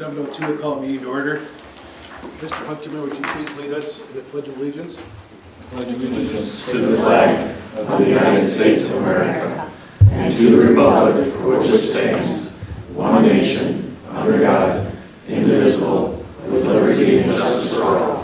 7:02, I call a meeting to order. Mr. Hunterman, would you please lead us in the Pledge of Allegiance? Pledge allegiance to the flag of the United States of America and to the republic for which it stands, one nation, under God, indivisible, with liberty and justice for all.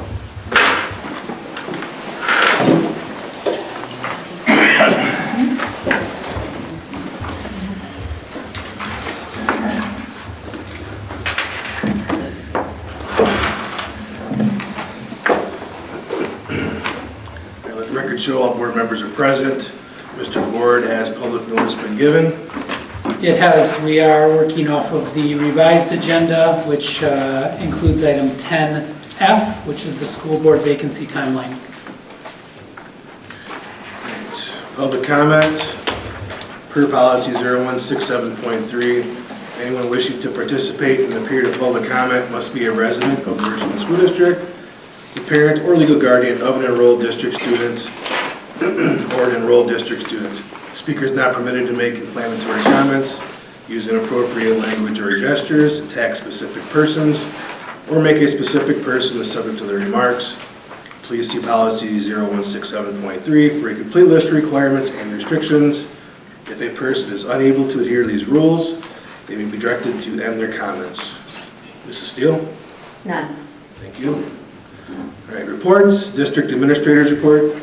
Show all board members are present. Mr. Board, has public notice been given? It has. We are working off of the revised agenda, which includes item 10F, which is the school board vacancy timeline. Public comment. Per policy 0167.3, anyone wishing to participate in the period of public comment must be a resident of the Richland School District, the parent or legal guardian of an enrolled district student, or an enrolled district student. Speaker is not permitted to make inflammatory comments, use inappropriate language or gestures, attack specific persons, or make a specific person the subject of their remarks. Please see policy 0167.3 for a complete list of requirements and restrictions. If a person is unable to adhere to these rules, they may be directed to end their comments. Mrs. Steele? None. Thank you. All right, reports. District Administrator's report.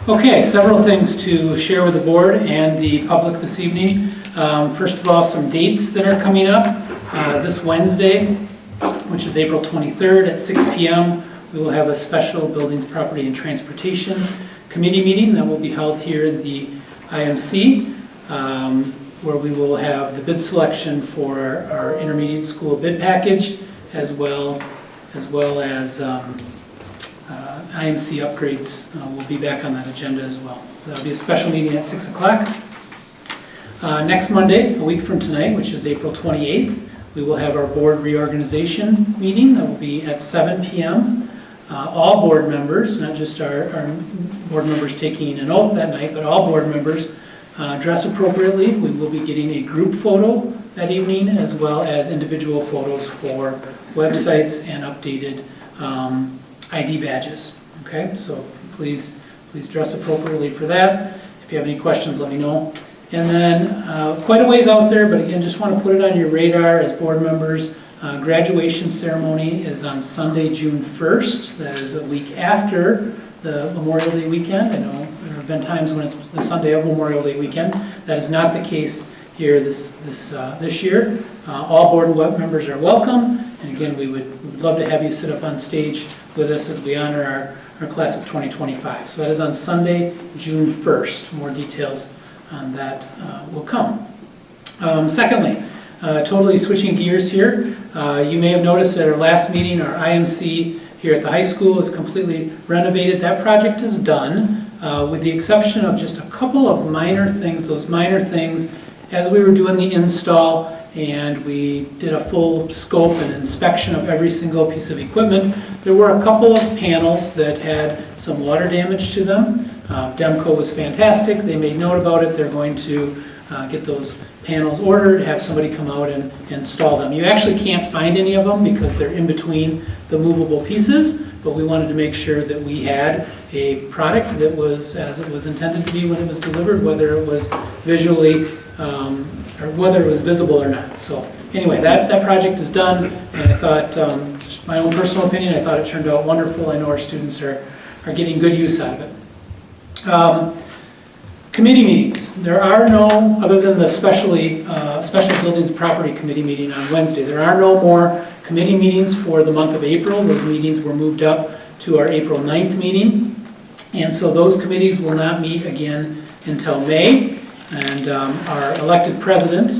Okay, several things to share with the board and the public this evening. First of all, some dates that are coming up. This Wednesday, which is April 23rd at 6 p.m., we will have a special Buildings, Property, and Transportation Committee meeting that will be held here in the IMC, where we will have the bid selection for our intermediate school bid package, as well as IMC upgrades will be back on that agenda as well. That'll be a special meeting at 6 o'clock. Next Monday, a week from tonight, which is April 28th, we will have our board reorganization meeting. That will be at 7 p.m. All board members, not just our board members taking an oath that night, but all board members dress appropriately. We will be getting a group photo that evening, as well as individual photos for websites and updated ID badges. Okay, so please dress appropriately for that. If you have any questions, let me know. And then quite a ways out there, but again, just want to put it on your radar as board members. Graduation ceremony is on Sunday, June 1st. That is a week after the Memorial Day weekend. I know there have been times when it's the Sunday of Memorial Day weekend. That is not the case here this year. All board members are welcome. And again, we would love to have you sit up on stage with us as we honor our class of 2025. So that is on Sunday, June 1st. More details on that will come. Secondly, totally switching gears here. You may have noticed at our last meeting, our IMC here at the high school is completely renovated. That project is done, with the exception of just a couple of minor things. Those minor things, as we were doing the install, and we did a full scope and inspection of every single piece of equipment, there were a couple of panels that had some water damage to them. Demco was fantastic. They made note about it. They're going to get those panels ordered, have somebody come out and install them. You actually can't find any of them because they're in between the movable pieces, but we wanted to make sure that we had a product that was as it was intended to be when it was delivered, whether it was visually or whether it was visible or not. So anyway, that project is done, and I thought, just my own personal opinion, I thought it turned out wonderful. I know our students are getting good use out of it. Committee meetings. There are no, other than the special Buildings Property Committee meeting on Wednesday, there are no more committee meetings for the month of April. Those meetings were moved up to our April 9th meeting. And so those committees will not meet again until May. And our elected president,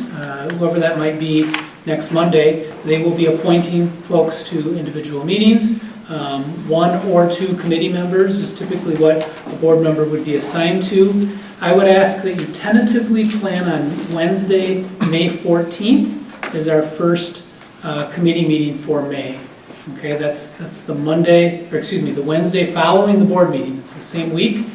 whoever that might be next Monday, they will be appointing folks to individual meetings. 1 or 2 committee members is typically what a board member would be assigned to. I would ask that you tentatively plan on Wednesday, May 14th is our first committee meeting for May. Okay, that's the Monday, or excuse me, the Wednesday following the board meeting. It's the same week.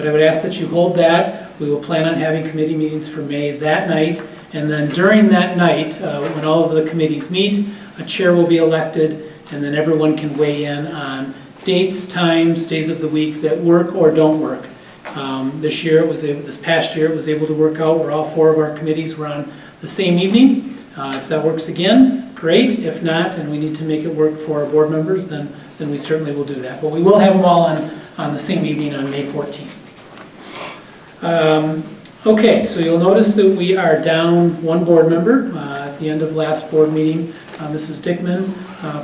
But I would ask that you hold that. We will plan on having committee meetings for May that night. And then during that night, when all of the committees meet, a chair will be elected, and then everyone can weigh in on dates, times, days of the week that work or don't work. This past year, it was able to work out where all 4 of our committees were on the same evening. If that works again, great. If not, and we need to make it work for our board members, then we certainly will do that. But we will have them all on the same evening on May 14th. Okay, so you'll notice that we are down 1 board member. At the end of last board meeting, Mrs. Dickman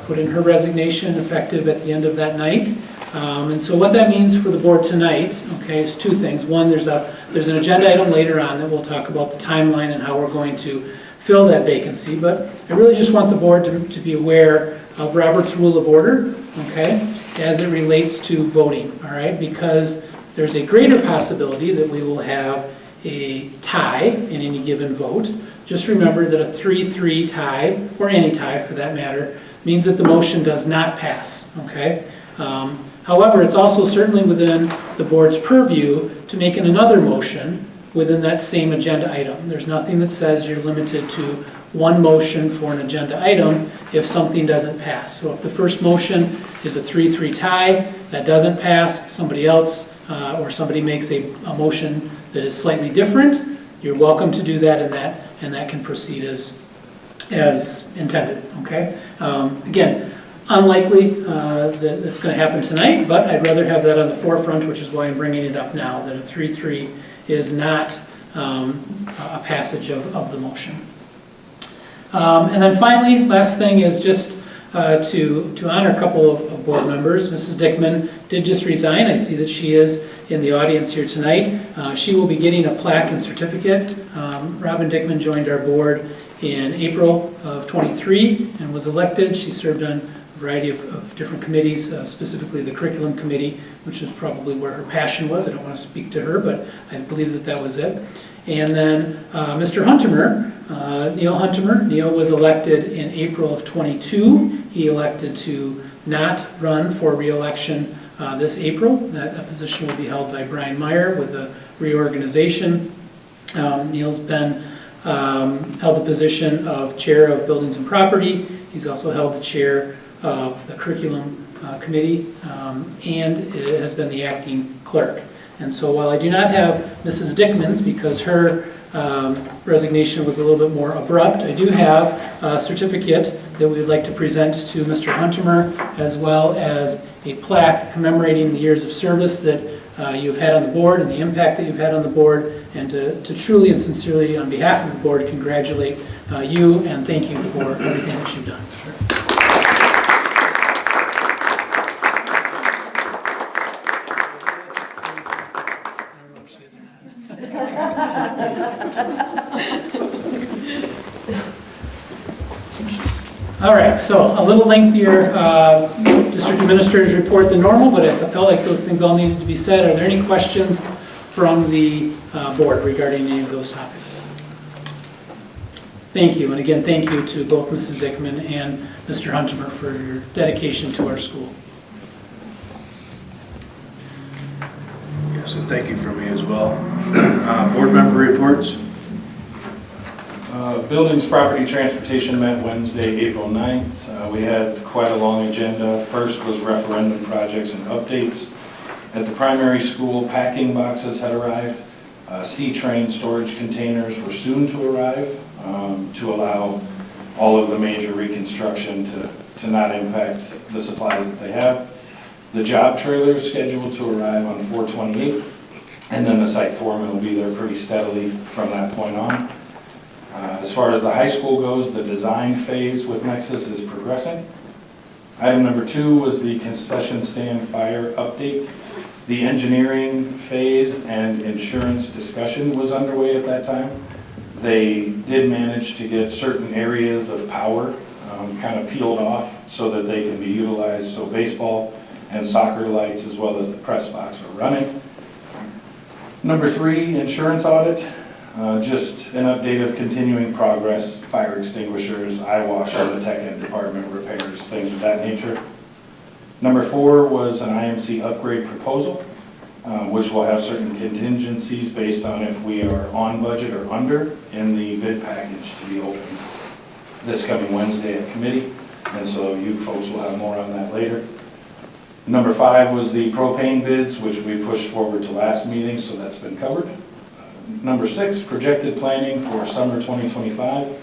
put in her resignation effective at the end of that night. And so what that means for the board tonight, okay, is 2 things. One, there's an agenda item later on that we'll talk about the timeline and how we're going to fill that vacancy. But I really just want the board to be aware of Robert's Rule of Order, okay, as it relates to voting, all right, because there's a greater possibility that we will have a tie in any given vote. Just remember that a 3-3 tie, or any tie for that matter, means that the motion does not pass, okay? However, it's also certainly within the board's purview to make another motion within that same agenda item. There's nothing that says you're limited to 1 motion for an agenda item if something doesn't pass. So if the first motion is a 3-3 tie, that doesn't pass, somebody else or somebody makes a motion that is slightly different, you're welcome to do that, and that can proceed as intended, okay? Again, unlikely that it's going to happen tonight, but I'd rather have that on the forefront, which is why I'm bringing it up now, that a 3-3 is not a passage of the motion. And then finally, last thing is just to honor a couple of board members. Mrs. Dickman did just resign. I see that she is in the audience here tonight. She will be getting a plaque and certificate. Robin Dickman joined our board in April of '23 and was elected. She served on a variety of different committees, specifically the curriculum committee, which is probably where her passion was. I don't want to speak to her, but I believe that was it. And then Mr. Huntemer, Neil Huntemer. Neil was elected in April of '22. He elected to not run for re-election this April. That position will be held by Brian Meyer with the reorganization. Neil's been held the position of chair of buildings and property. He's also held the chair of the curriculum committee and has been the acting clerk. And so while I do not have Mrs. Dickman's because her resignation was a little bit more abrupt, I do have a certificate that we would like to present to Mr. Huntemer, as well as a plaque commemorating the years of service that you've had on the board and the impact that you've had on the board, and to truly and sincerely, on behalf of the board, congratulate you and thank you for everything that you've done. All right, so a little lengthier district administrator's report than normal, but I felt like those things all needed to be said. Are there any questions from the board regarding any of those topics? Thank you, and again, thank you to both Mrs. Dickman and Mr. Huntemer for your dedication to our school. Yes, and thank you from me as well. Board member reports. Buildings, Property, Transportation met Wednesday, April 9th. We had quite a long agenda. First was referendum projects and updates. At the primary school, packing boxes had arrived. C-train storage containers were soon to arrive to allow all of the major reconstruction to not impact the supplies that they have. The job trailer is scheduled to arrive on 4/28, and then the site foreman will be there pretty steadily from that point on. As far as the high school goes, the design phase with Nexus is progressing. Item number 2 was the concession stand fire update. The engineering phase and insurance discussion was underway at that time. They did manage to get certain areas of power kind of peeled off so that they can be utilized. So baseball and soccer lights as well as the press box are running. Number 3, insurance audit. Just an update of continuing progress, fire extinguishers, eye wash on the tech ed department, repairs, things of that nature. Number 4 was an IMC upgrade proposal. which will have certain contingencies based on if we are on budget or under in the bid package to be opened this coming Wednesday at committee. And so you folks will have more on that later. Number 5 was the propane bids, which we pushed forward to last meeting, so that's been covered. Number 6, projected planning for summer 2025. It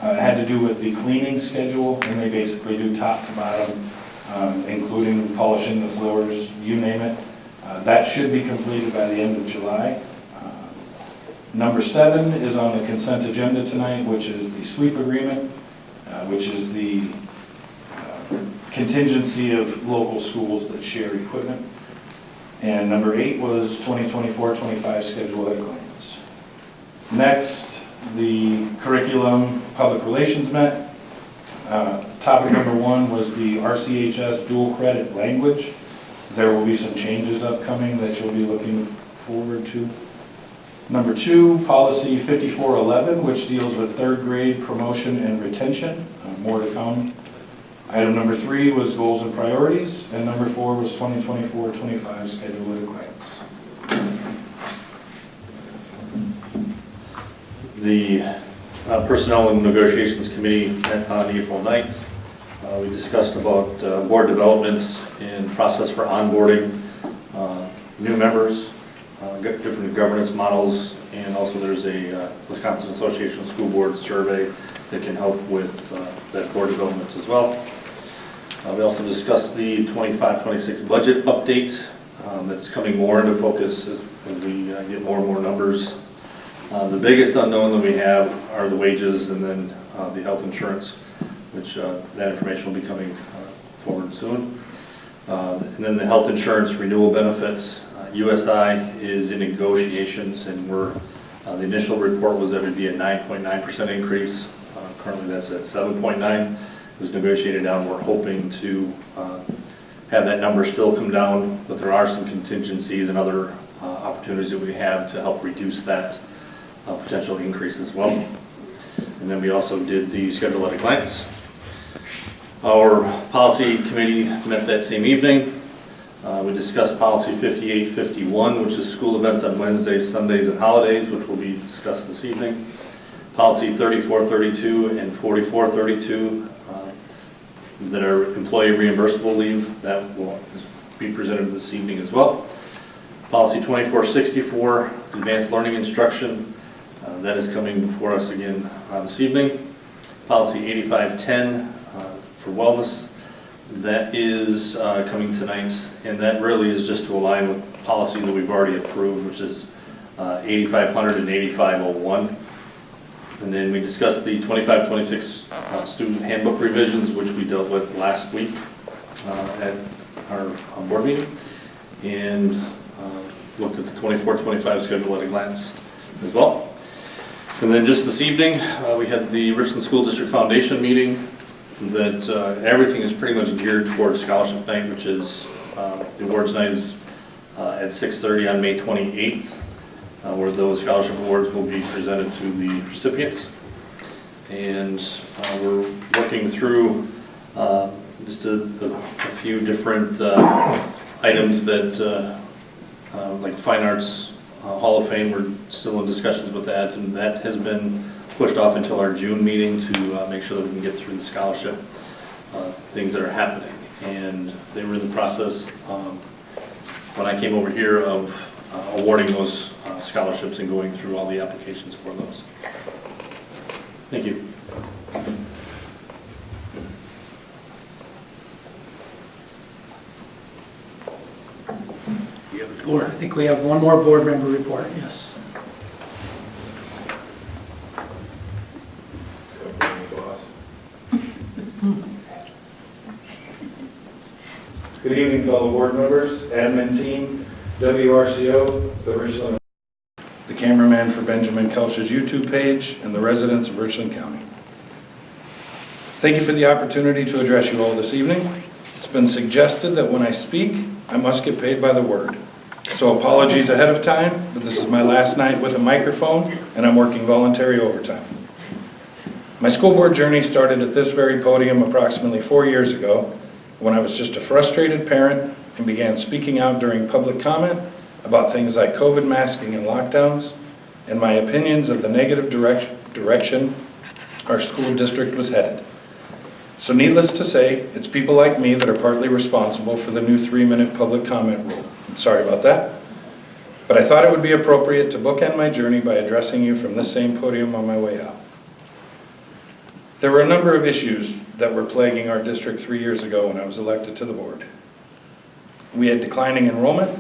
had to do with the cleaning schedule, and they basically do top to bottom, including polishing the floors, you name it. That should be completed by the end of July. Number 7 is on the consent agenda tonight, which is the sweep agreement, which is the contingency of local schools that share equipment. And number 8 was 2024-25 schedule at a glance. Next, the curriculum public relations met. Topic number 1 was the RCHS dual credit language. There will be some changes upcoming that you'll be looking forward to. Number 2, policy 5411, which deals with 3rd grade promotion and retention. More to come. Item number 3 was goals and priorities, and number 4 was 2024-25 schedule at a glance. The Personnel and Negotiations Committee met on April 9th. We discussed about board development and process for onboarding new members, different governance models, and also there's a Wisconsin Association of School Boards survey that can help with that board development as well. We also discussed the 25-26 budget update that's coming more into focus as we get more and more numbers. The biggest unknown that we have are the wages and then the health insurance, which that information will be coming forward soon. And then the health insurance renewal benefits. USI is in negotiations, and the initial report was that it would be a 9.9% increase. Currently that's at 7.9%. It was negotiated down. We're hoping to have that number still come down, but there are some contingencies and other opportunities that we have to help reduce that potential increase as well. And then we also did the schedule at a glance. Our policy committee met that same evening. We discussed policy 5851, which is school events on Wednesdays, Sundays, and holidays, which will be discussed this evening. Policy 3432 and 4432 that are employee reimbursable leave, that will be presented this evening as well. Policy 2464, advanced learning instruction, that is coming before us again this evening. Policy 8510 for wellness, that is coming tonight, and that really is just to align with policy that we've already approved, which is 8500 and 8501. And then we discussed the 25-26 student handbook revisions, which we dealt with last week at our board meeting, and looked at the 24-25 schedule at a glance as well. And then just this evening, we had the Richland School District Foundation meeting that everything is pretty much geared towards scholarship night, which is the awards night is at 6:30 on May 28th. Where those scholarship awards will be presented to the recipients. And we're working through just a few different items that, like Fine Arts Hall of Fame, we're still in discussions with that, and that has been pushed off until our June meeting to make sure that we can get through the scholarship things that are happening. And they were in the process, when I came over here, of awarding those scholarships and going through all the applications for those. Thank you. You have the floor. I think we have one more board member report, yes. Good evening, fellow board members, admin team, WRCO, the Richland, the cameraman for Benjamin Kelch's YouTube page, and the residents of Richland County. Thank you for the opportunity to address you all this evening. It's been suggested that when I speak, I must get paid by the word. So apologies ahead of time, but this is my last night with a microphone, and I'm working voluntary overtime. My school board journey started at this very podium approximately 4 years ago, when I was just a frustrated parent and began speaking out during public comment about things like COVID masking and lockdowns, and my opinions of the negative direction our school district was headed. So needless to say, it's people like me that are partly responsible for the new 3-minute public comment rule. I'm sorry about that. But I thought it would be appropriate to bookend my journey by addressing you from this same podium on my way out. There were a number of issues that were plaguing our district 3 years ago when I was elected to the board. We had declining enrollment,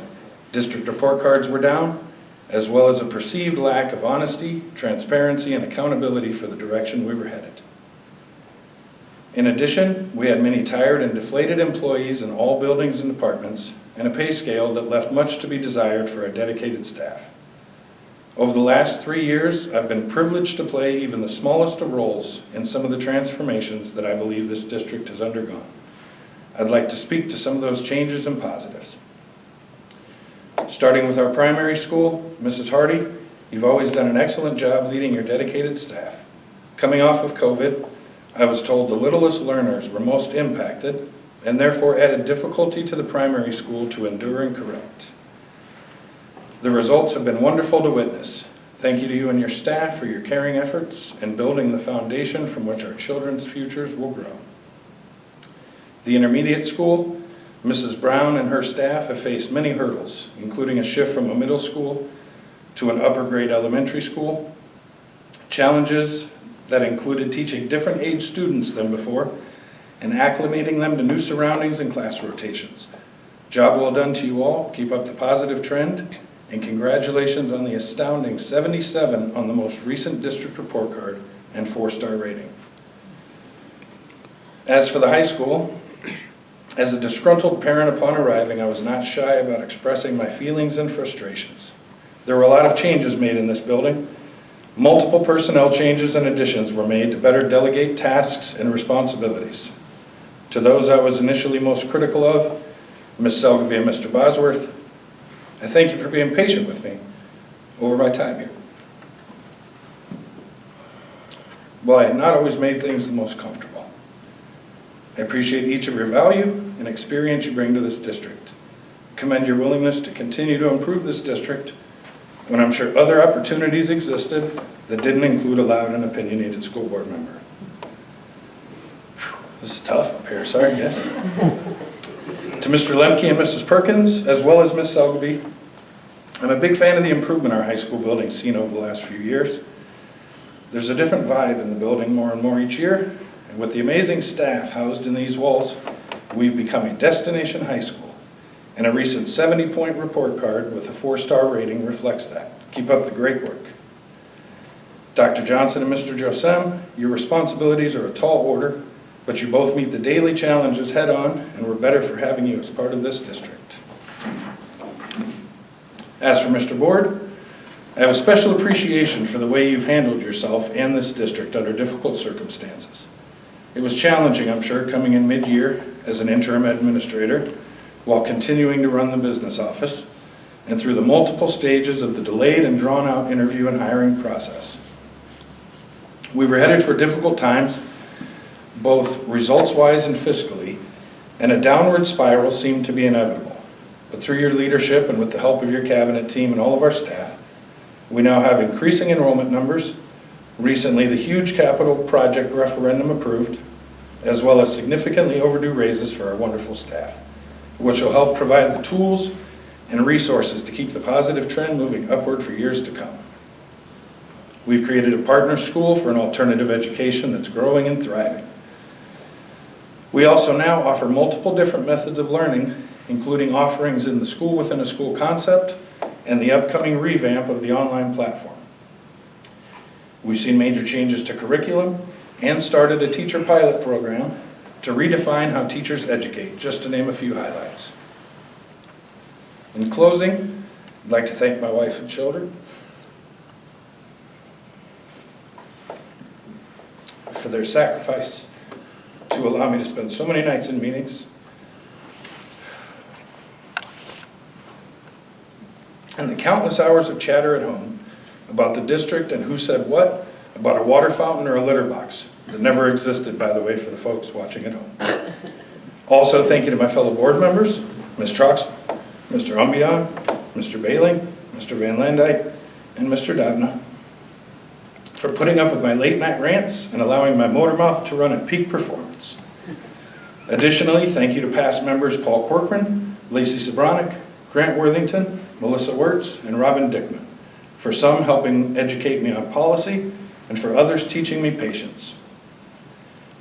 district report cards were down, as well as a perceived lack of honesty, transparency, and accountability for the direction we were headed. In addition, we had many tired and deflated employees in all buildings and departments, and a pay scale that left much to be desired for our dedicated staff. Over the last 3 years, I've been privileged to play even the smallest of roles in some of the transformations that I believe this district has undergone. I'd like to speak to some of those changes and positives. Starting with our primary school, Mrs. Hardy, you've always done an excellent job leading your dedicated staff. Coming off of COVID, I was told the littlest learners were most impacted and therefore added difficulty to the primary school to endure and correct. The results have been wonderful to witness. Thank you to you and your staff for your caring efforts and building the foundation from which our children's futures will grow. The intermediate school, Mrs. Brown and her staff have faced many hurdles, including a shift from a middle school to an upper grade elementary school, challenges that included teaching different age students than before and acclimating them to new surroundings and class rotations. Job well done to you all. Keep up the positive trend, and congratulations on the astounding 77 on the most recent district report card and 4-star rating. As for the high school, as a disgruntled parent upon arriving, I was not shy about expressing my feelings and frustrations. There were a lot of changes made in this building. Multiple personnel changes and additions were made to better delegate tasks and responsibilities. To those I was initially most critical of, Ms. Selby and Mr. Bosworth, I thank you for being patient with me over my time here. While I had not always made things the most comfortable, I appreciate each of your value and experience you bring to this district. Commend your willingness to continue to improve this district when I'm sure other opportunities existed that didn't include a loud and opinionated school board member. This is tough up here, sorry, yes. To Mr. Lemke and Mrs. Perkins, as well as Ms. Selby, I'm a big fan of the improvement our high school building's seen over the last few years. There's a different vibe in the building more and more each year, and with the amazing staff housed in these walls, we've become a destination high school, and a recent 70-point report card with a 4-star rating reflects that. Keep up the great work. Dr. Johnson and Mr. Josem, your responsibilities are a tall order, but you both meet the daily challenges head on, and we're better for having you as part of this district. As for Mr. Board, I have a special appreciation for the way you've handled yourself and this district under difficult circumstances. It was challenging, I'm sure, coming in mid-year as an interim administrator while continuing to run the business office and through the multiple stages of the delayed and drawn-out interview and hiring process. We were headed for difficult times, both results-wise and fiscally, and a downward spiral seemed to be inevitable. But through your leadership and with the help of your cabinet team and all of our staff, we now have increasing enrollment numbers, recently the huge capital project referendum approved, as well as significantly overdue raises for our wonderful staff, which will help provide the tools and resources to keep the positive trend moving upward for years to come. We've created a partner school for an alternative education that's growing and thriving. We also now offer multiple different methods of learning, including offerings in the school within a school concept and the upcoming revamp of the online platform. We've seen major changes to curriculum and started a teacher pilot program to redefine how teachers educate, just to name a few highlights. In closing, I'd like to thank my wife and children for their sacrifice to allow me to spend so many nights in meetings, and the countless hours of chatter at home about the district and who said what about a water fountain or a litter box that never existed, by the way, for the folks watching at home. Also, thank you to my fellow board members, Ms. Troxel, Mr. Umbian, Mr. Bailey, Mr. Van Landijk, and Mr. Dobna for putting up with my late night rants and allowing my motor mouth to run at peak performance. Additionally, thank you to past members Paul Corcoran, Lacey Sobronic, Grant Worthington, Melissa Wirtz, and Robin Dickman, for some helping educate me on policy and for others teaching me patience.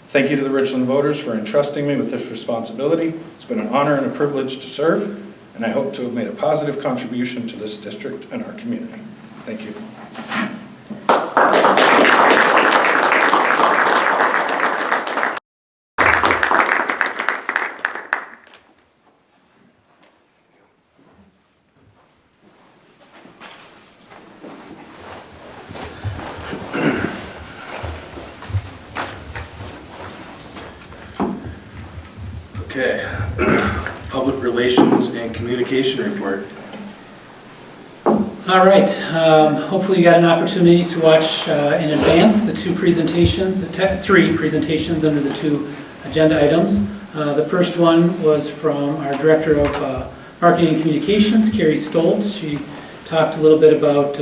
Thank you to the Richland voters for entrusting me with this responsibility. It's been an honor and a privilege to serve, and I hope to have made a positive contribution to this district and our community. Thank you. Okay, Public Relations and Communication Report. All right, hopefully you got an opportunity to watch in advance the three presentations under the 2 agenda items. The first one was from our Director of Marketing and Communications, Carrie Stoltz. She talked a little bit about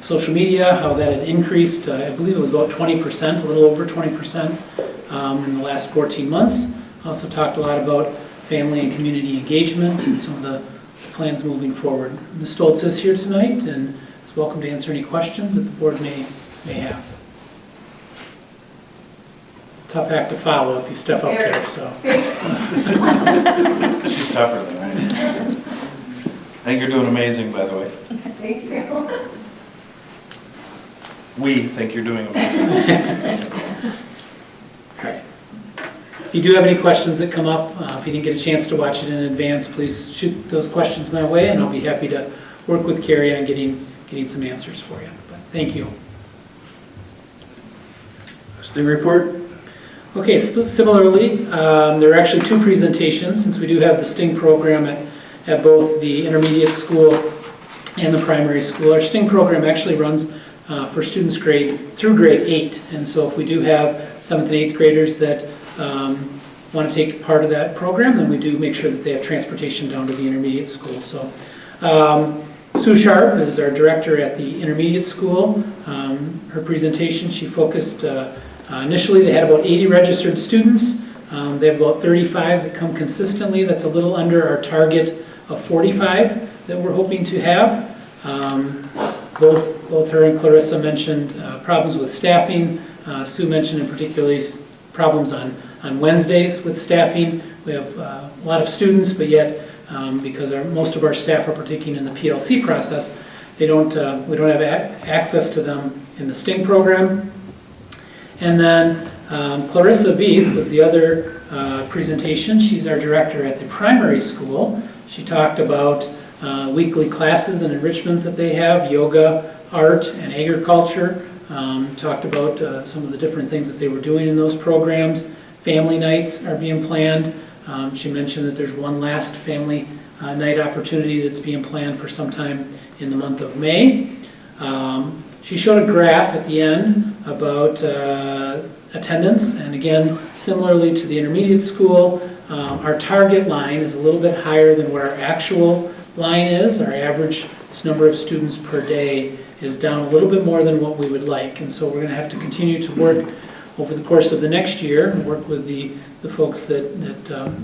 social media, how that had increased, I believe it was about 20%, a little over 20% in the last 14 months. Also talked a lot about family and community engagement and some of the plans moving forward. Ms. Stoltz is here tonight and is welcome to answer any questions that the board may have. It's a tough act to follow if you step up there, so. She's tougher than I am. I think you're doing amazing, by the way. Thank you. We think you're doing amazing. Okay. If you do have any questions that come up, if you didn't get a chance to watch it in advance, please shoot those questions my way, and I'll be happy to work with Carrie on getting some answers for you. But thank you. Sting report? Okay, so similarly, there are actually 2 presentations, since we do have the STING program at both the intermediate school and the primary school. Our STING program actually runs for students through grade 8, and so if we do have 7th and 8th graders that want to take part of that program, then we do make sure that they have transportation down to the intermediate school. So Sue Sharp is our director at the intermediate school. Her presentation, she focused, initially they had about 80 registered students. They have about 35 that come consistently. That's a little under our target of 45 that we're hoping to have. Both her and Clarissa mentioned problems with staffing. Sue mentioned in particular problems on Wednesdays with staffing. We have a lot of students, but yet because most of our staff are partaking in the PLC process, we don't have access to them in the STING program. And then Clarissa Veith was the other presentation. She's our director at the primary school. She talked about weekly classes and enrichment that they have, yoga, art, and agriculture. Talked about some of the different things that they were doing in those programs. Family nights are being planned. She mentioned that there's one last family night opportunity that's being planned for sometime in the month of May. She showed a graph at the end about attendance, and again, similarly to the intermediate school, our target line is a little bit higher than what our actual line is. Our average number of students per day is down a little bit more than what we would like, and so we're going to have to continue to work over the course of the next year and work with the folks that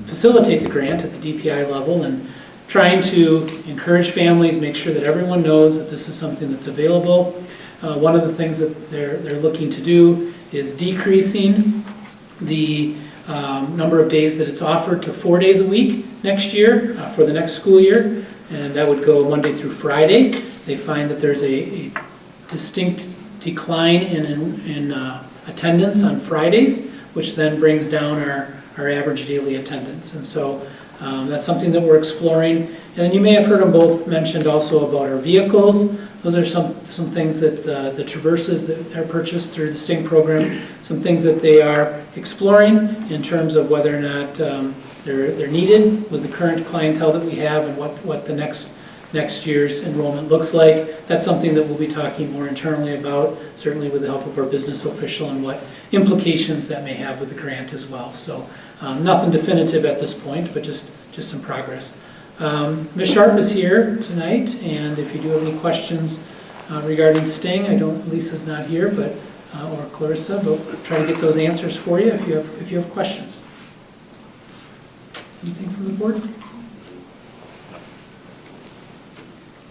facilitate the grant at the DPI level and trying to encourage families, make sure that everyone knows that this is something that's available. One of the things that they're looking to do is decreasing the number of days that it's offered to 4 days a week next year for the next school year, and that would go Monday through Friday. They find that there's a distinct decline in attendance on Fridays, which then brings down our average daily attendance. And so that's something that we're exploring. And then you may have heard them both mentioned also about our vehicles. Those are some things that the Traverses that are purchased through the STING program, some things that they are exploring in terms of whether or not they're needed with the current clientele that we have and what the next year's enrollment looks like. That's something that we'll be talking more internally about, certainly with the help of our business official, and what implications that may have with the grant as well. So nothing definitive at this point, but just some progress. Ms. Sharp is here tonight, and if you do have any questions regarding Sting, Lisa's not here, but or Clarissa, but we'll try to get those answers for you if you have questions. Anything from the board?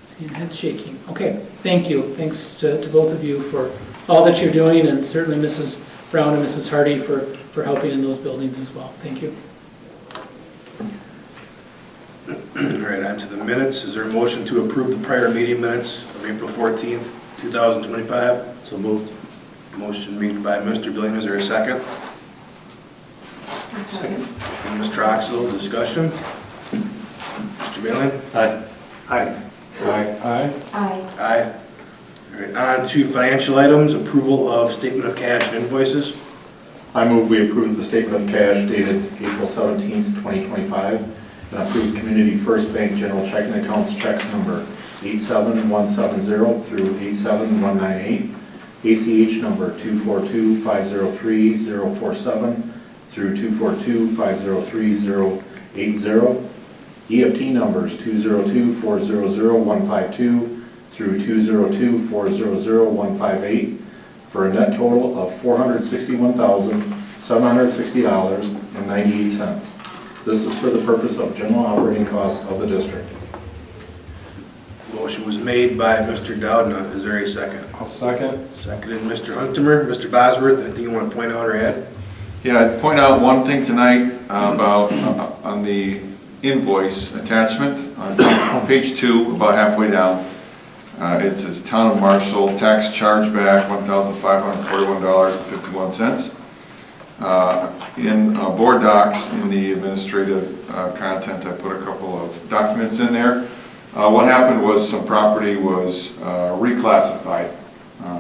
Seeing heads shaking. Okay, thank you. Thanks to both of you for all that you're doing, and certainly Mrs. Brown and Mrs. Hardy for helping in those buildings as well. Thank you. All right, on to the minutes. Is there a motion to approve the prior meeting minutes of April 14th, 2025? So moved. Motion made by Mr. Billion. Is there a second? Second. And Ms. Troxel, discussion? Mr. Billion? Aye. Aye. Aye. Aye. Aye. Aye. All right, on to financial items, approval of statement of cash and invoices. I move we approve the statement of cash dated April 17th, 2025, and approve Community First Bank General Checking Accounts checks number 87170 through 87198, ACH number 242503047 through 242503080, EFT numbers 202400152 through 202400158, for a net total of $461,760.98. This is for the purpose of general operating costs of the district. Motion was made by Mr. Doudna. Is there a second? I'll second. Seconded Mr. Huntemer. Mr. Bosworth, anything you want to point out or add? Yeah, I'd point out one thing tonight about on the invoice attachment on page 2, about halfway down. It says Town of Marshall tax chargeback $1,541.51. In board docs, in the administrative content, I put a couple of documents in there. What happened was some property was reclassified. I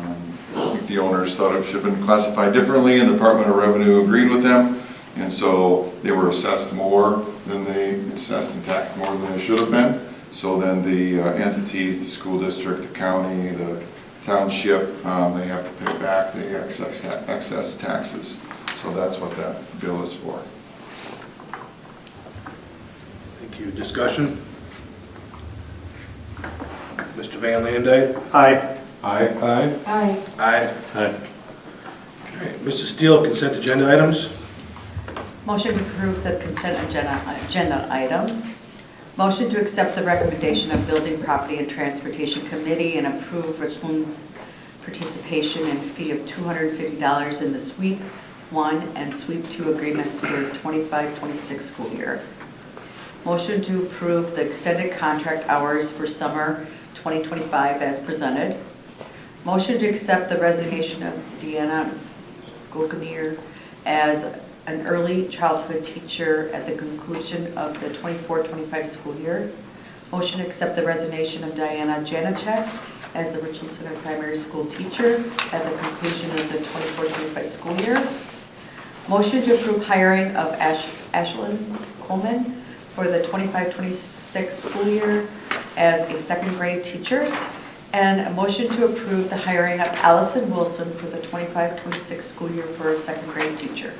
think the owners thought it should have been classified differently, and the Department of Revenue agreed with them, and so they were assessed more than and taxed more than they should have been. So then the entities, the school district, the county, the township, they have to pay back the excess taxes. So that's what that bill is for. Thank you. Discussion? Mr. Van Landijk? Aye. Aye. Aye. Aye. Aye. Aye. All right, Mrs. Steele, consent agenda items. Motion to approve the consent agenda items. Motion to accept the recommendation of Building, Property, and Transportation Committee and approve Richland's participation and fee of $250 in the Sweep 1 and Sweep 2 agreements for 25-26 school year. Motion to approve the extended contract hours for summer 2025 as presented. Motion to accept the resignation of Deanna Golkanier as an early childhood teacher at the conclusion of the 24-25 school year. Motion to accept the resignation of Diana Janacek as the Richland Center primary school teacher at the conclusion of the 24-25 school year. Motion to approve hiring of Ashlyn Coleman for the 25-26 school year as a second grade teacher. And a motion to approve the hiring of Allison Wilson for the 25-26 school year for a second grade teacher.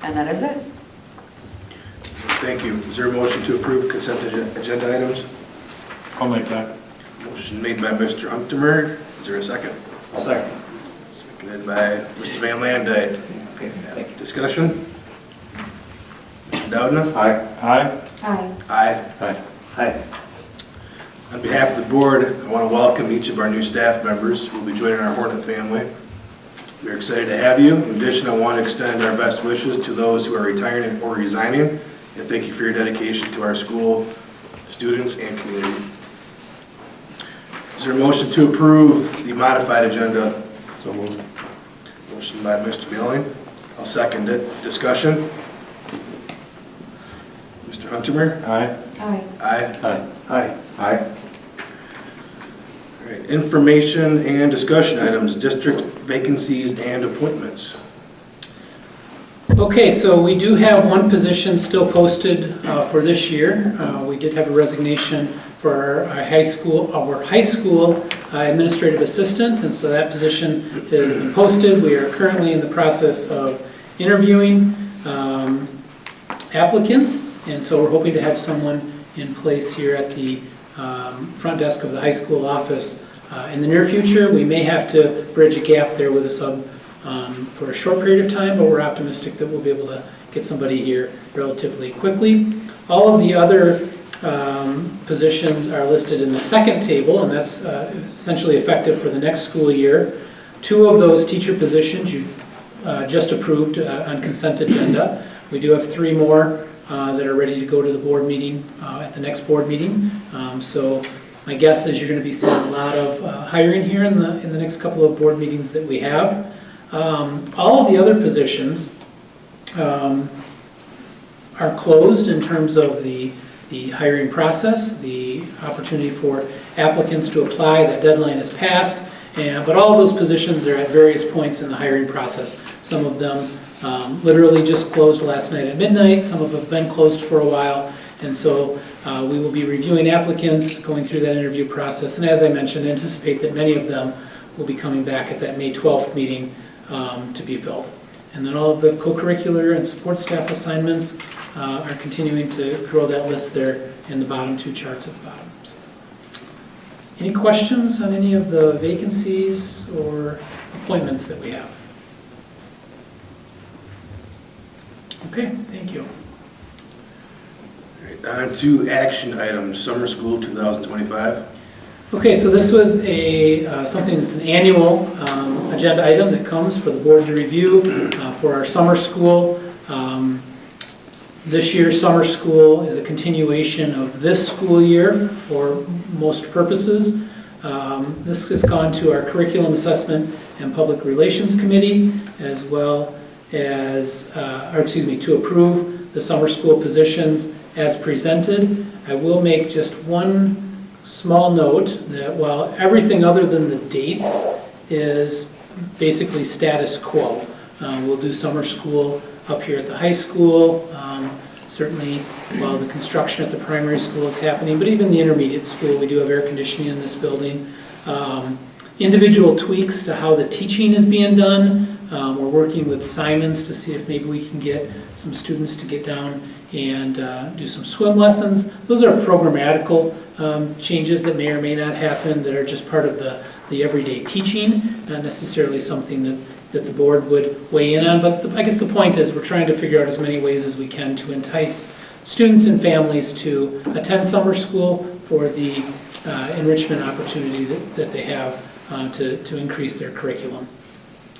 And that is it. Thank you. Is there a motion to approve consent agenda items? I'll make that. Motion made by Mr. Huntemer. Is there a second? I'll second. Seconded by Mr. Van Landijk. Okay, thank you. Discussion? Mr. Doudna? Aye. Aye. Aye. Aye. Aye. Aye. On behalf of the board, I want to welcome each of our new staff members who will be joining our Hornet family. We are excited to have you. In addition, I want to extend our best wishes to those who are retiring or resigning, and thank you for your dedication to our school, students, and community. Is there a motion to approve the modified agenda? So moved. Motion by Mr. Billing. I'll second it. Discussion? Mr. Huntemer? Aye. Aye. Aye. Aye. Aye. Aye. All right, information and discussion items, district vacancies and appointments. Okay, so we do have one position still posted for this year. We did have a resignation for our high school administrative assistant, and so that position has been posted. We are currently in the process of interviewing applicants, and so we're hoping to have someone in place here at the front desk of the high school office. In the near future, we may have to bridge a gap there with a sub for a short period of time, but we're optimistic that we'll be able to get somebody here relatively quickly. All of the other positions are listed in the second table, and that's essentially effective for the next school year. 2 of those teacher positions you just approved on consent agenda. We do have 3 more that are ready to go to the board meeting at the next board meeting. So my guess is you're going to be seeing a lot of hiring here in the next couple of board meetings that we have. All of the other positions are closed in terms of the hiring process, the opportunity for applicants to apply. That deadline is passed, but all of those positions are at various points in the hiring process. Some of them literally just closed last night at midnight. Some of them have been closed for a while. And so we will be reviewing applicants, going through that interview process. And as I mentioned, anticipate that many of them will be coming back at that May 12th meeting to be filled. And then all of the co-curricular and support staff assignments are continuing to grow that list there in the bottom 2 charts at the bottom. So, any questions on any of the vacancies or appointments that we have? Okay, thank you. On to action items, summer school 2025. Okay, so this was something that's an annual agenda item that comes for the board to review for our summer school. This year's summer school is a continuation of this school year for most purposes. This has gone to our Curriculum Assessment and Public Relations Committee, as well as, to approve the summer school positions as presented. I will make just one small note that while everything other than the dates is basically status quo, we'll do summer school up here at the high school, certainly while the construction at the primary school is happening, but even the intermediate school, we do have air conditioning in this building. Individual tweaks to how the teaching is being done. We're working with Simons to see if maybe we can get some students to get down and do some swim lessons. Those are programmatical changes that may or may not happen that are just part of the everyday teaching, not necessarily something that the board would weigh in on. But I guess the point is we're trying to figure out as many ways as we can to entice students and families to attend summer school for the enrichment opportunity that they have to increase their curriculum.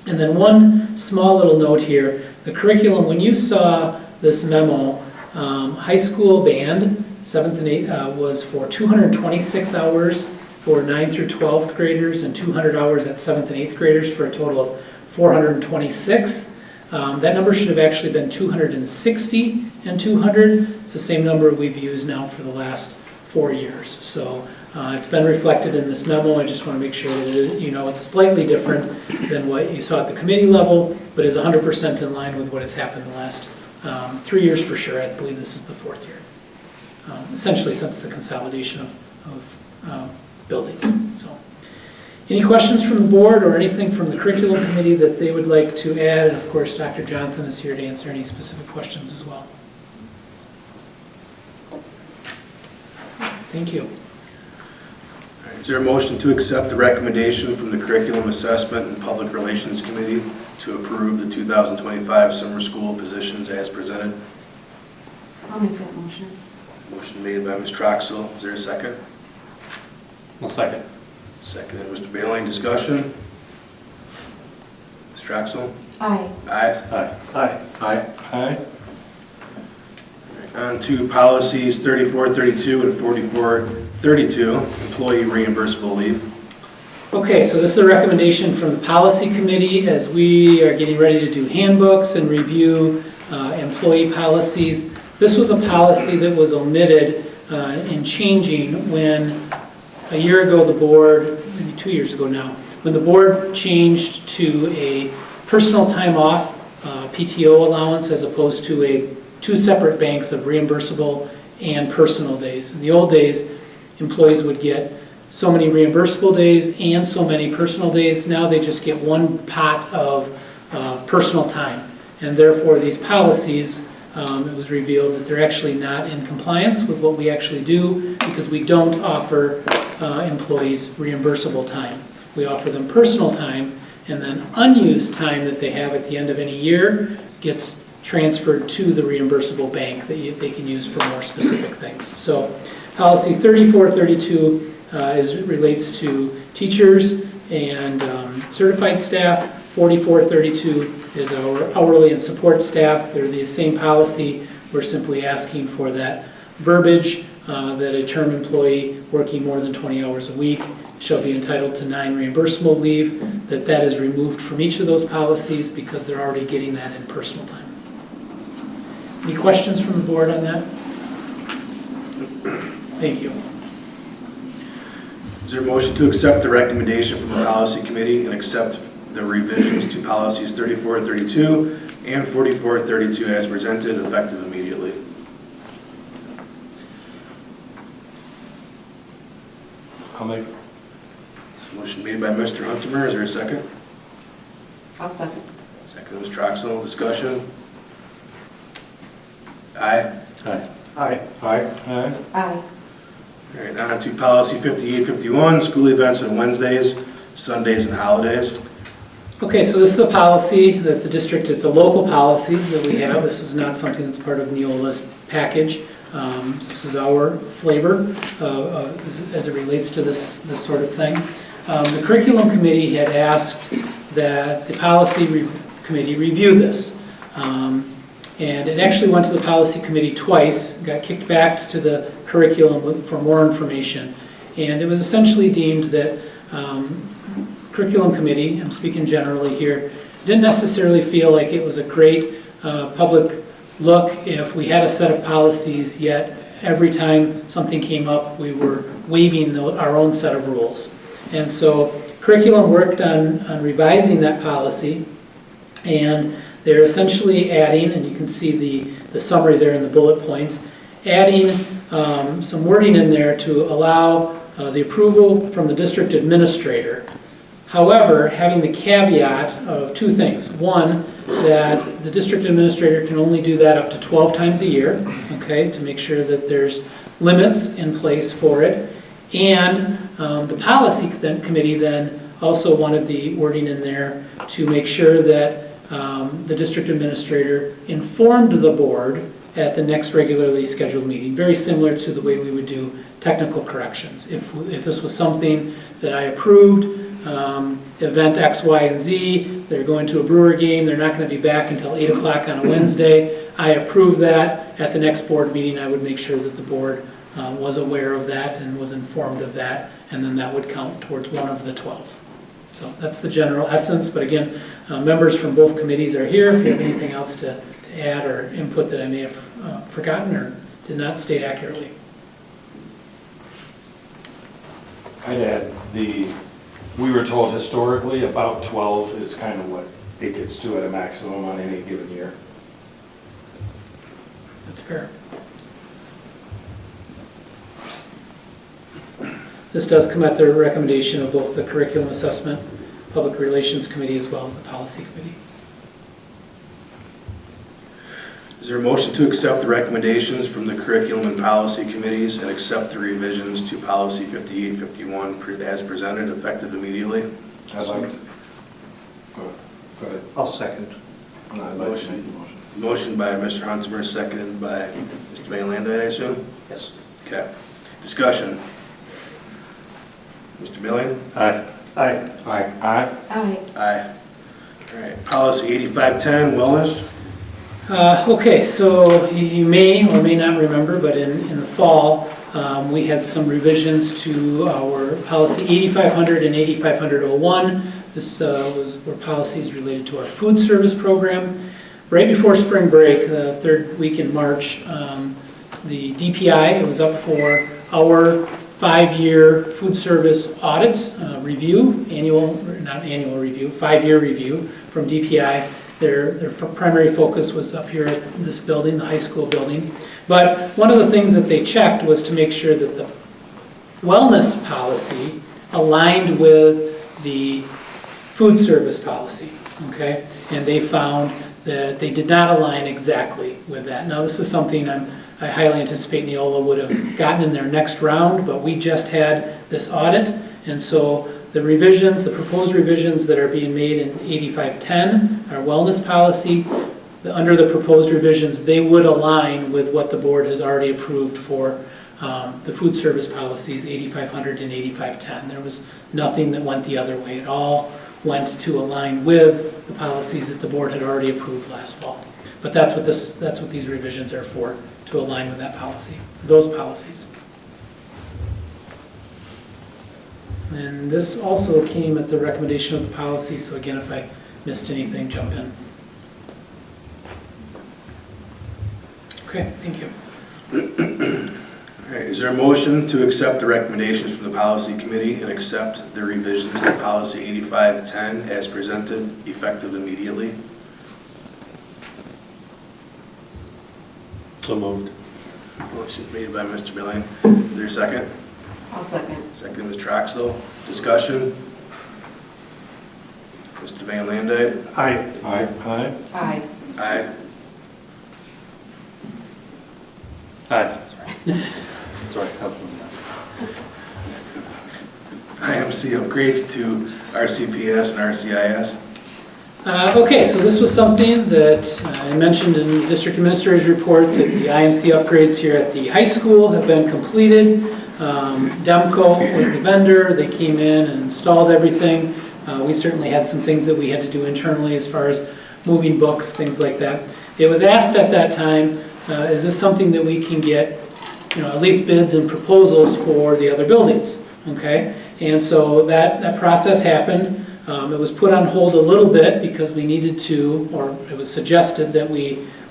And then one small little note here, the curriculum, when you saw this memo, high school band, 7th and 8th, was for 226 hours for 9th through 12th graders and 200 hours at 7th and 8th graders for a total of 426. That number should have actually been 260 and 200. It's the same number we've used now for the last 4 years. So it's been reflected in this memo. I just want to make sure that it's slightly different than what you saw at the committee level, but is 100% in line with what has happened in the last 3 years for sure. I believe this is the 4th year, essentially since the consolidation of buildings. So, any questions from the board or anything from the curriculum committee that they would like to add? And of course, Dr. Johnson is here to answer any specific questions as well. Thank you. Is there a motion to accept the recommendation from the Curriculum Assessment and Public Relations Committee to approve the 2025 summer school positions as presented? I'll make that motion. Motion made by Ms. Troxel. Is there a second? I'll second. Seconded, Mr. Bailing. Discussion? Ms. Troxel? Aye. Aye. Aye. Aye. Aye. On to policies 3432 and 4432, employee reimbursable leave. Okay, so this is a recommendation from the policy committee as we are getting ready to do handbooks and review employee policies. This was a policy that was omitted in changing when a year ago the board, maybe 2 years ago now, when the board changed to a personal time off PTO allowance as opposed to two separate banks of reimbursable and personal days. In the old days, employees would get so many reimbursable days and so many personal days. Now they just get one pot of personal time. And therefore these policies it was revealed that they're actually not in compliance with what we actually do because we don't offer employees reimbursable time. We offer them personal time, and then unused time that they have at the end of any year gets transferred to the reimbursable bank that they can use for more specific things. So policy 3432 relates to teachers and certified staff. 4432 is our hourly and support staff. They're the same policy. We're simply asking for that verbiage that a term employee working more than 20 hours a week shall be entitled to 9 reimbursable leave, that is removed from each of those policies because they're already getting that in personal time. Any questions from the board on that? Thank you. Is there a motion to accept the recommendation from the policy committee and accept the revisions to policies 3432 and 4432 as presented, effective immediately? I'll make, Motion made by Mr. Huntemer. Is there a second? I'll second. Second, Ms. Troxel. Discussion? Aye. Aye. Aye. aye? Aye. All right, on to policy 5851, school events on Wednesdays, Sundays, and holidays. Okay, so this is a policy that the district, it's a local policy that we have. This is not something that's part of Neola's package. This is our flavor as it relates to this sort of thing. The curriculum committee had asked that the policy committee review this. And it actually went to the policy committee twice, got kicked back to the curriculum for more information. And it was essentially deemed that curriculum committee, I'm speaking generally here, didn't necessarily feel like it was a great public look if we had a set of policies, yet every time something came up, we were waiving our own set of rules. And so curriculum worked on revising that policy, and they're essentially adding, and you can see the summary there in the bullet points, adding some wording in there to allow the approval from the district administrator. However, having the caveat of 2 things. One, that the district administrator can only do that up to 12 times a year, okay, to make sure that there's limits in place for it. And the policy committee then also wanted the wording in there to make sure that the district administrator informed the board at the next regularly scheduled meeting, very similar to the way we would do technical corrections. If this was something that I approved, event X, Y, and Z, they're going to a Brewer game, they're not going to be back until 8 o'clock on a Wednesday, I approve that. At the next board meeting, I would make sure that the board was aware of that and was informed of that, and then that would count towards one of the 12. So that's the general essence, but again, members from both committees are here. If you have anything else to add or input that I may have forgotten or did not state accurately. I'd add we were told historically about 12 is kind of what it gets to at a maximum on any given year. That's fair. This does come at the recommendation of both the Curriculum Assessment, Public Relations Committee, as well as the Policy Committee. Is there a motion to accept the recommendations from the curriculum and policy committees and accept the revisions to policy 5851 as presented, effective immediately? I'd like to. Go ahead. I'll second. I'd like to make the motion. Motion by Mr. Huntsman, seconded by Mr. Van Landa, I assume? Yes. Okay. Discussion. Mr. Billion? Aye. Aye. Aye. Aye. Aye. Aye. All right, policy 8510, wellness. Okay, so you may or may not remember, but in the fall, we had some revisions to our policy 8500 and 8500-01. This were policies related to our food service program. Right before spring break, the 3rd week in March, the DPI, it was up for our 5-year food service audit review, not annual review, 5-year review from DPI. Their primary focus was up here at this building, the high school building. But one of the things that they checked was to make sure that the wellness policy aligned with the food service policy, okay? And they found that they did not align exactly with that. Now, this is something I highly anticipate Neola would have gotten in their next round, but we just had this audit, and so the revisions, the proposed revisions that are being made in 8510, our wellness policy, under the proposed revisions, they would align with what the board has already approved for the food service policies, 8500 and 8510. There was nothing that went the other way. It all went to align with the policies that the board had already approved last fall. But that's what these revisions are for, to align with that policy, those policies. And this also came at the recommendation of the policy, so again, if I missed anything, jump in. Okay, thank you. All right, is there a motion to accept the recommendations from the policy committee and accept the revisions to policy 8510 as presented, effective immediately? So moved. Motion made by Mr. Billion. Is there a second? I'll second. Second, Ms. Troxel. Discussion? Mr. Van Landijk? Aye. Aye. Aye. Aye. Aye. Aye. Sorry. IMC upgrades to RCPS and RCIS. Okay, so this was something that I mentioned in the district administrator's report, that the IMC upgrades here at the high school have been completed. Demco was the vendor. They came in and installed everything. We certainly had some things that we had to do internally as far as moving books, things like that. It was asked at that time, is this something that we can get, at least bids and proposals for the other buildings, okay? And so that process happened. It was put on hold a little bit because we needed to, or it was suggested that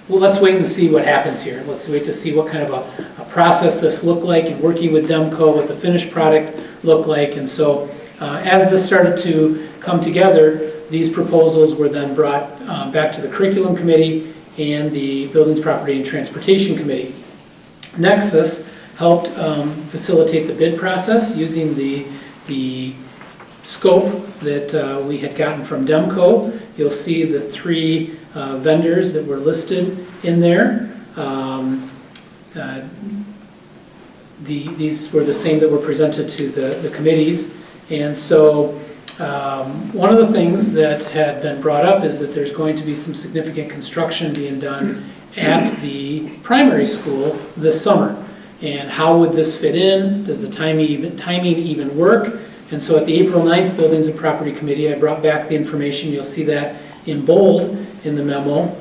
let's wait and see what happens here. Let's wait to see what kind of a process this looked like, and working with Demco, what the finished product looked like. And so as this started to come together, these proposals were then brought back to the curriculum committee and the Buildings, Property, and Transportation Committee. Nexus helped facilitate the bid process using the scope that we had gotten from Demco. You'll see the three vendors that were listed in there. These were the same that were presented to the committees. And so one of the things that had been brought up is that there's going to be some significant construction being done at the primary school this summer. And how would this fit in? Does the timing even work? And so at the April 9th Buildings and Property Committee, I brought back the information. You'll see that in bold in the memo.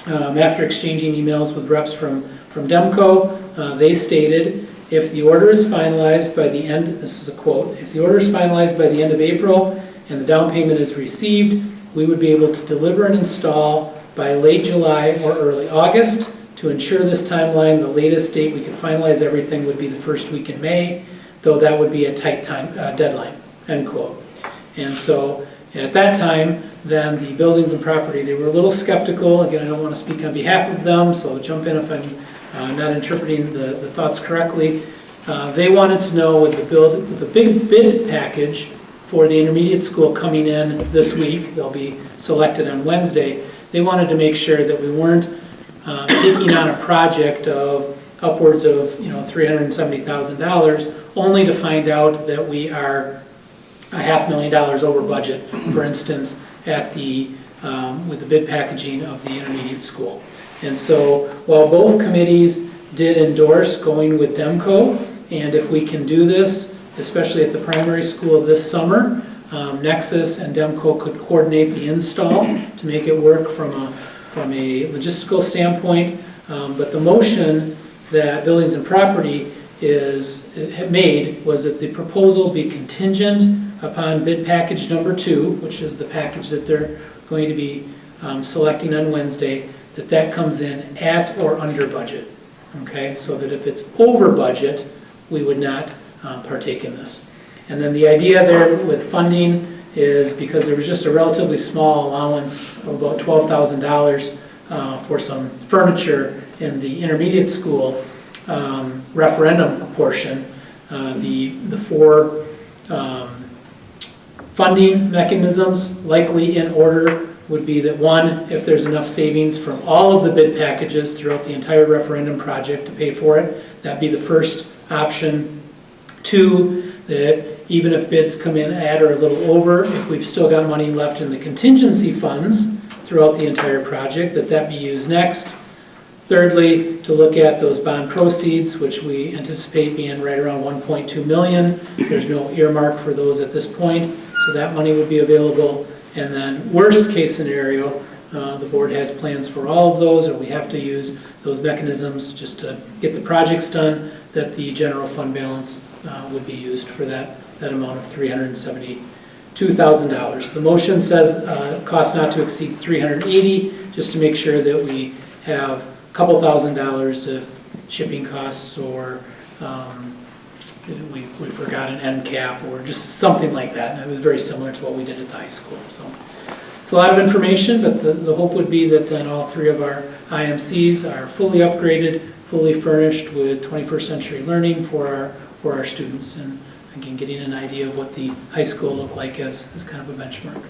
After exchanging emails with reps from Demco, they stated, if the order is finalized by the end, this is a quote, if the order is finalized by the end of April and the down payment is received, we would be able to deliver and install by late July or early August. To ensure this timeline, the latest date we could finalize everything would be the first week in May, though that would be a tight time deadline, end quote. And so at that time, then the Buildings and Property, they were a little skeptical. Again, I don't want to speak on behalf of them, so I'll jump in if I'm not interpreting the thoughts correctly. They wanted to know with the big bid package for the intermediate school coming in this week, they'll be selected on Wednesday, they wanted to make sure that we weren't taking on a project of upwards of $370,000, only to find out that we are $500,000 over budget, for instance, at with the bid packaging of the intermediate school. And so while both committees did endorse going with Demco, and if we can do this, especially at the primary school this summer, Nexus and Demco could coordinate the install to make it work from a logistical standpoint. But the motion that Buildings and Property had made was that the proposal be contingent upon bid package number 2, which is the package that they're going to be selecting on Wednesday, that comes in at or under budget. Okay, so that if it's over budget, we would not partake in this. And then the idea there with funding is because there was just a relatively small allowance of about $12,000 for some furniture in the intermediate school referendum portion. The four funding mechanisms, likely in order would be that, one, if there's enough savings from all of the bid packages throughout the entire referendum project to pay for it, that'd be the first option. Two, that even if bids come in at or a little over, if we've still got money left in the contingency funds throughout the entire project, that be used next. Thirdly, to look at those bond proceeds, which we anticipate being right around 1.2 million. There's no earmark for those at this point, so that money would be available. And then worst case scenario, the board has plans for all of those, or we have to use those mechanisms just to get the projects done, that the general fund balance would be used for that amount of $372,000. The motion says cost not to exceed $380, just to make sure that we have a couple $1,000s of shipping costs, or we forgot an end cap, or just something like that. And it was very similar to what we did at the high school. So it's a lot of information, but the hope would be that then all three of our IMCs are fully upgraded, fully furnished with 21st century learning for our students, and again, getting an idea of what the high school looked like as kind of a benchmark.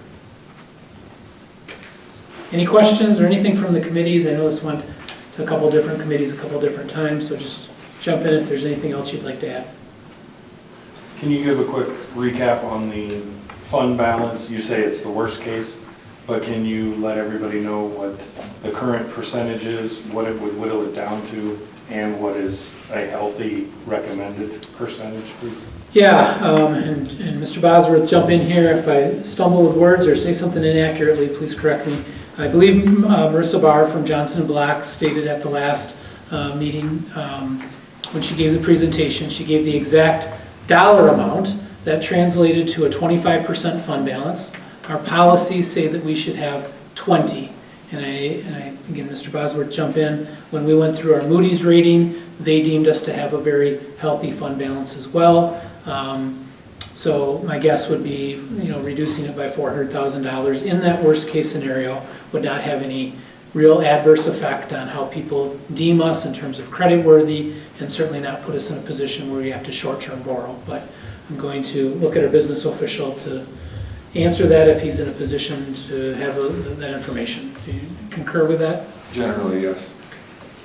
Any questions or anything from the committees? I know this went to a couple different committees a couple different times, so just jump in if there's anything else you'd like to add. Can you give a quick recap on the fund balance? You say it's the worst case, but can you let everybody know what the current percentage is, what it would whittle it down to, and what is a healthy recommended percentage, please? Yeah, and Mr. Bosworth, jump in here if I stumble with words or say something inaccurately, please correct me. I believe Marissa Barr from Johnson & Black stated at the last meeting, when she gave the presentation, she gave the exact dollar amount that translated to a 25% fund balance. Our policies say that we should have 20. And again, Mr. Bosworth, jump in. When we went through our Moody's rating, they deemed us to have a very healthy fund balance as well. So my guess would be, reducing it by $400,000 in that worst case scenario would not have any real adverse effect on how people deem us in terms of creditworthy, and certainly not put us in a position where we have to short-term borrow. But I'm going to look at our business official to answer that if he's in a position to have that information. Do you concur with that? Generally, yes.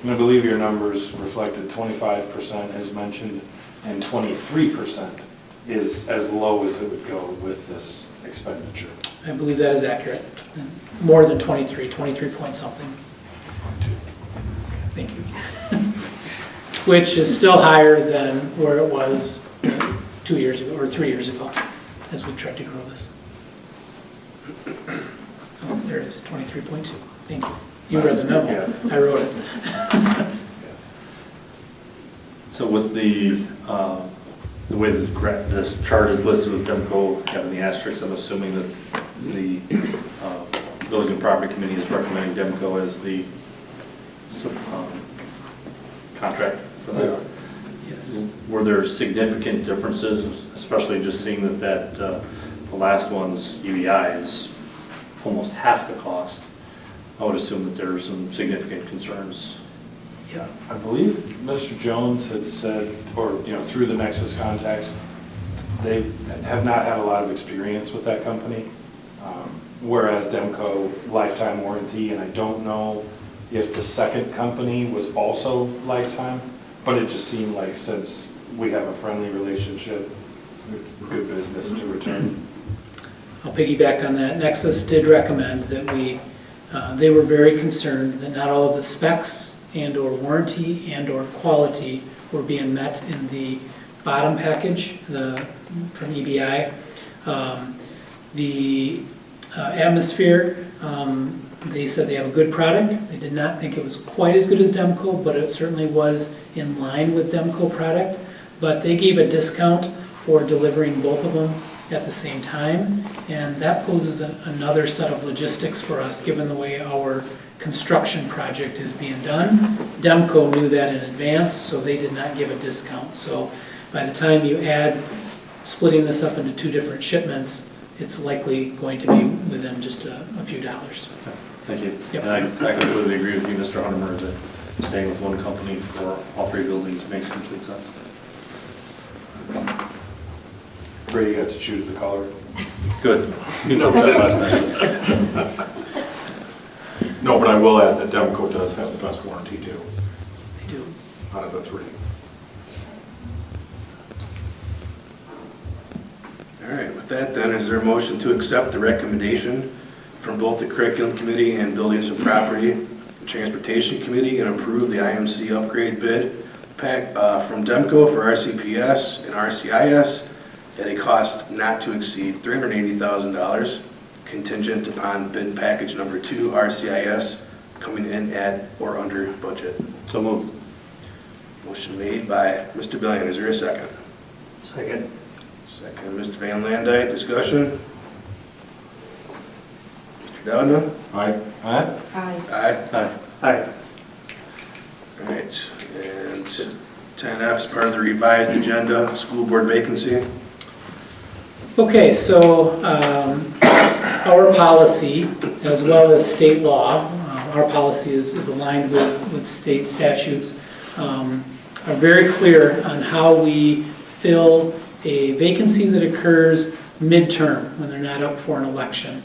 And I believe your numbers reflected 25% as mentioned, and 23% is as low as it would go with this expenditure. I believe that is accurate. More than 23 point something. Thank you. Which is still higher than where it was 2 years ago or 3 years ago as we tried to grow this. Oh, there it is, 23.2. Thank you. You read the memo. Yes. I wrote it. So with the way this chart is listed with Demco having the asterisks, I'm assuming that the Building and Property Committee is recommending Demco as the contract for that. Yes. Were there significant differences, especially just seeing that the last one's UEI is almost half the cost? I would assume that there are some significant concerns. Yeah, I believe Mr. Jones had said, or through the Nexus contacts, they have not had a lot of experience with that company. Whereas Demco, lifetime warranty, and I don't know if the second company was also lifetime, but it just seemed like since we have a friendly relationship, it's good business to return. I'll piggyback on that. Nexus did recommend that they were very concerned that not all of the specs and or warranty and or quality were being met in the bottom package from EBI. The Atmosphere, they said they have a good product. They did not think it was quite as good as Demco, but it certainly was in line with Demco product. But they gave a discount for delivering both of them at the same time, and that poses another set of logistics for us given the way our construction project is being done. Demco knew that in advance, so they did not give a discount. So by the time you add splitting this up into two different shipments, it's likely going to be within just a few dollars. Thank you. Yep. And I completely agree with you, Mr. Huntermer, that staying with one company for all three buildings makes complete sense. Brady got to choose the color. Good. You know that last night. No, but I will add that Demco does have the best warranty too, They do. out of the three. All right, with that then, is there a motion to accept the recommendation from both the Curriculum Committee and Buildings and Property and Transportation Committee and approve the IMC upgrade bid pack from Demco for RCPS and RCIS at a cost not to exceed $380,000, contingent upon bid package number 2, RCIS, coming in at or under budget? So moved. Motion made by Mr. Billion. Is there a second? Second. Second, Mr. Van Landijk. Discussion? Mr. Doudna? Aye. Aye. Aye. Aye. Aye. Aye. All right, and 10F is part of the revised agenda, school board vacancy. Okay, so our policy, as well as state law, our policy is aligned with state statutes, are very clear on how we fill a vacancy that occurs midterm when they're not up for an election.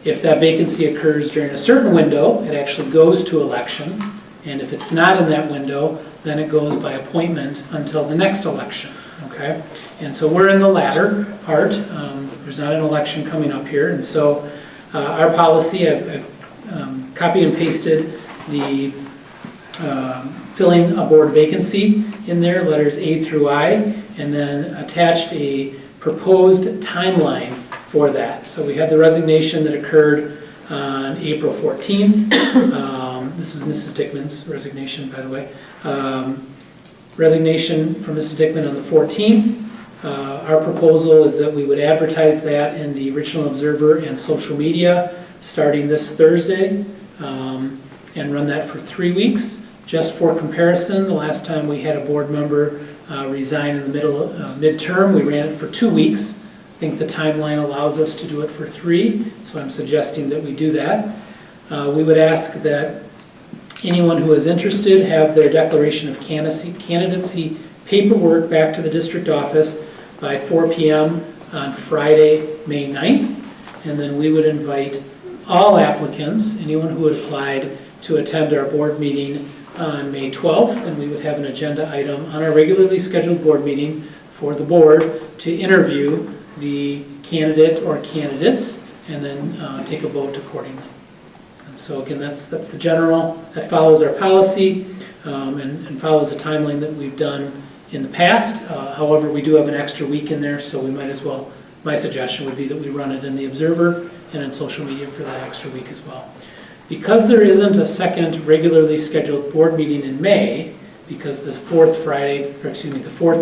If that vacancy occurs during a certain window, it actually goes to election, and if it's not in that window, then it goes by appointment until the next election, okay? And so we're in the latter part. There's not an election coming up here, and so our policy, I've copied and pasted the filling a board vacancy in there, letters A through I, and then attached a proposed timeline for that. So we had the resignation that occurred on April 14th. This is Mrs. Dickman's resignation, by the way. Resignation from Mrs. Dickman on the 14th. Our proposal is that we would advertise that in the Richland Observer and social media starting this Thursday, and run that for 3 weeks. Just for comparison, the last time we had a board member resign in the midterm, we ran it for 2 weeks. I think the timeline allows us to do it for 3, so I'm suggesting that we do that. We would ask that anyone who is interested have their declaration of candidacy paperwork back to the district office by 4 p.m. on Friday, May 9th, and then we would invite all applicants, anyone who had applied, to attend our board meeting on May 12th, and we would have an agenda item on our regularly scheduled board meeting for the board to interview the candidate or candidates and then take a vote accordingly. And so again, that's the general, that follows our policy and follows a timeline that we've done in the past. However, we do have an extra week in there, so we might as well, my suggestion would be that we run it in the Observer and in social media for that extra week as well. Because there isn't a second regularly scheduled board meeting in May, because the fourth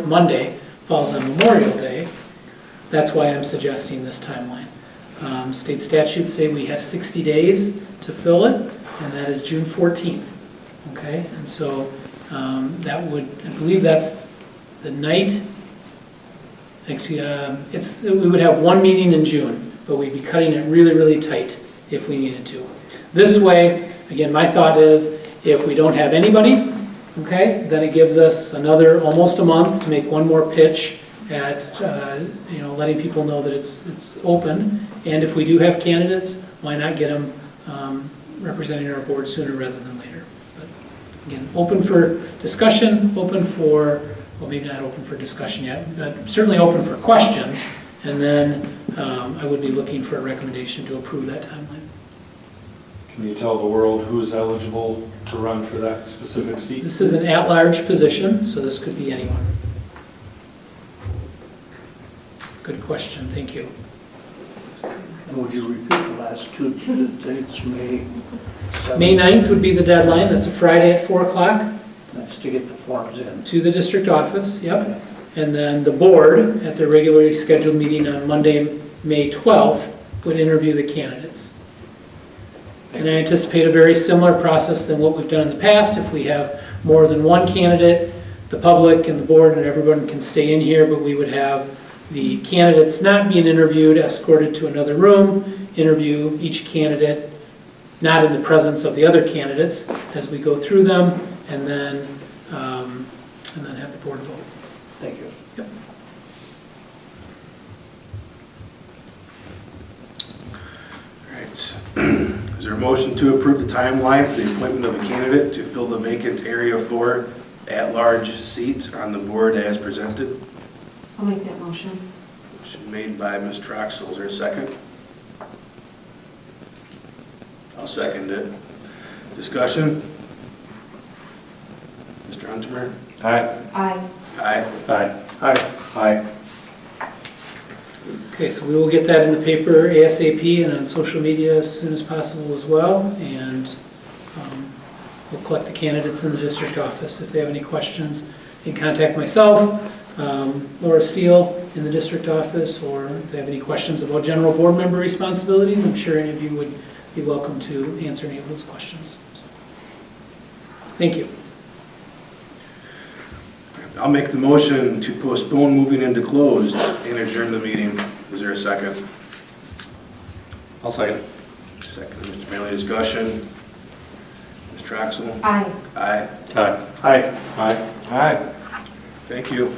Monday falls on Memorial Day, that's why I'm suggesting this timeline. State statutes say we have 60 days to fill it, and that is June 14th. Okay, and so that would, I believe that's the night. Actually, we would have one meeting in June, but we'd be cutting it really, really tight if we needed to. This way, again, my thought is if we don't have anybody, okay, then it gives us another almost a month to make one more pitch at letting people know that it's open. And if we do have candidates, why not get them representing our board sooner rather than later? But again, open for discussion, open for, well, maybe not open for discussion yet, but certainly open for questions. And then I would be looking for a recommendation to approve that timeline. Can you tell the world who's eligible to run for that specific seat? This is an at-large position, so this could be anyone. Good question, thank you. And would you repeat the last two dates, May 7th? May 9th would be the deadline, that's a Friday at 4 o'clock That's to get the forms in. to the district office, yep. And then the board, at their regularly scheduled meeting on Monday, May 12th, would interview the candidates. And I anticipate a very similar process than what we've done in the past. If we have more than one candidate, the public and the board and everyone can stay in here, but we would have the candidates not being interviewed, escorted to another room, interview each candidate, not in the presence of the other candidates, as we go through them, and then have the board vote. Thank you. Yep. All right. Is there a motion to approve the timeline for the appointment of a candidate to fill the vacant Area 4 at-large seat on the board as presented? I'll make that motion. Motion made by Ms. Troxel. Is there a second? I'll second it. Discussion? Mr. Hunterman? Aye. Aye. Aye. Aye. Aye. Aye. Okay, so we will get that in the paper ASAP and on social media as soon as possible as well. And we'll collect the candidates in the district office. If they have any questions, they can contact myself, Laura Steele in the district office, or if they have any questions about general board member responsibilities, I'm sure any of you would be welcome to answer any of those questions. So, thank you. I'll make the motion to postpone moving into closed and adjourn the meeting. Is there a second? I'll second. Second, Mr. Bailey, discussion. Ms. Troxel? Aye. Aye. Aye. Aye. Aye. Thank you.